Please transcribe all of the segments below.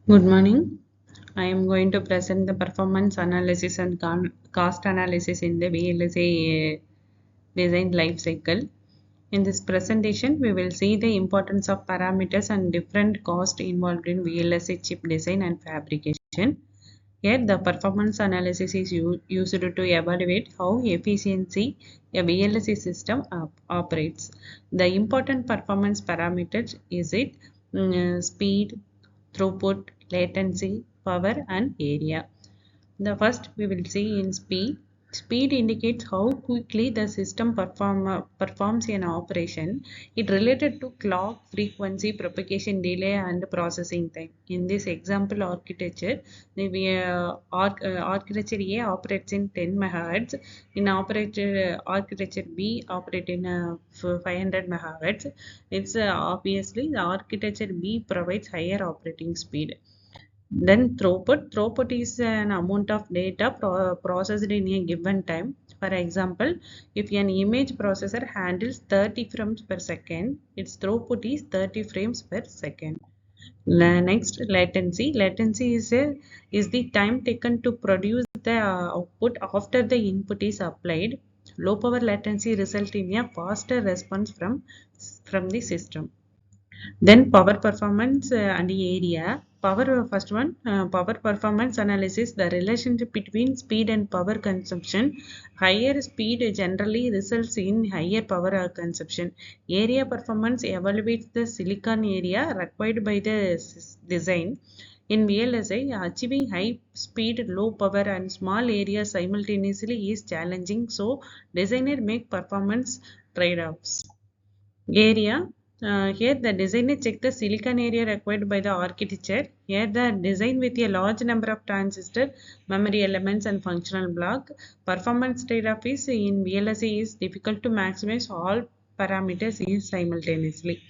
Good morning. I am going to present the performance analysis and cost analysis in the VLSI design life cycle. In this presentation, we will see the importance of parameters and different costs involved in VLSI chip design and fabrication. Here, the performance analysis is used to evaluate how efficiency a VLSI system operates. The important performance parameters is speed, throughput, latency, power, and area. The first we will see in speed. Speed indicates how quickly the system performs an operation. It related to clock frequency, propagation delay, and processing time. In this example architecture, the architecture A operates in 10 MHz. In architecture B operates in 500 MHz. It's obviously the architecture B provides higher operating speed. Then throughput is an amount of data processed in a given time. For example, if an image processor handles 30 frames per second, its throughput is 30 frames per second. Next, latency. Latency is the time taken to produce the output after the input is applied. Low power latency results in a faster response from the system. Then power performance and area. First one, power performance analysis, the relationship between speed and power consumption. Higher speed generally results in higher power consumption. Area performance evaluates the silicon area required by the design. In VLSI, achieving high speed, low power and small area simultaneously is challenging, so designers make performance trade-offs. Area. Here the designer check the silicon area required by the architecture. Here the design with a large number of transistor, memory elements and functional block. Performance trade-off is in VLSI is difficult to maximize all parameters simultaneously.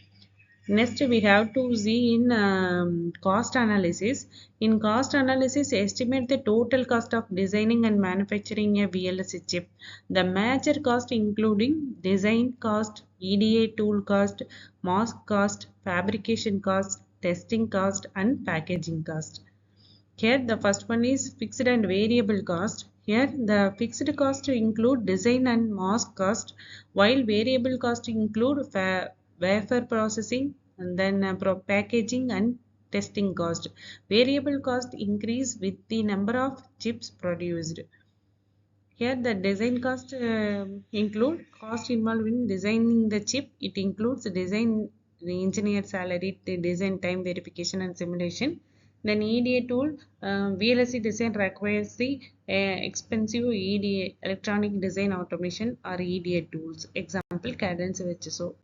Next, we have to see in cost analysis. In cost analysis, estimate the total cost of designing and manufacturing a VLSI chip. The major cost including design cost, EDA tool cost, mask cost, fabrication cost, testing cost, and packaging cost. Here, the first one is fixed and variable cost. Here, the fixed cost include design and mask cost, while variable cost include wafer processing and then packaging and testing cost. Variable cost increase with the number of chips produced. Here the design cost include cost involved in designing the chip. It includes design, the engineer salary, the design time verification and simulation. Then EDA tool, VLSI design requires the expensive EDA, electronic design automation or EDA tools. Example, Cadence VHSO.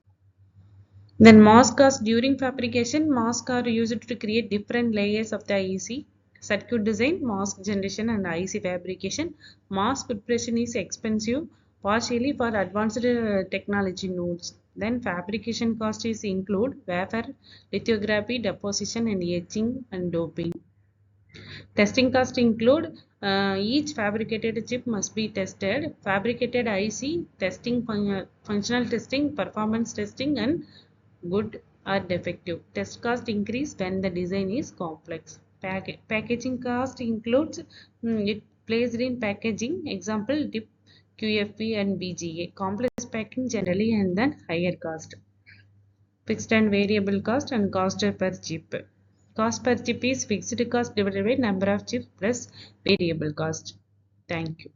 Then mask cast during fabrication, masks are used to create different layers of the IC. Circuit design, mask generation and IC fabrication. Mask preparation is expensive, partially for advanced technology nodes. Then fabrication cost is include wafer, lithography, deposition and etching and doping. Testing cost include each fabricated chip must be tested, fabricated IC, testing, functional testing, performance testing and good or defective. Test cost increase when the design is complex. Packaging cost includes it placed in packaging, example DIP, QFP and BGA. Complex packing generally and then higher cost. Fixed and variable cost and cost per chip. Cost per chip is fixed cost divided by number of chips plus variable cost. Thank you.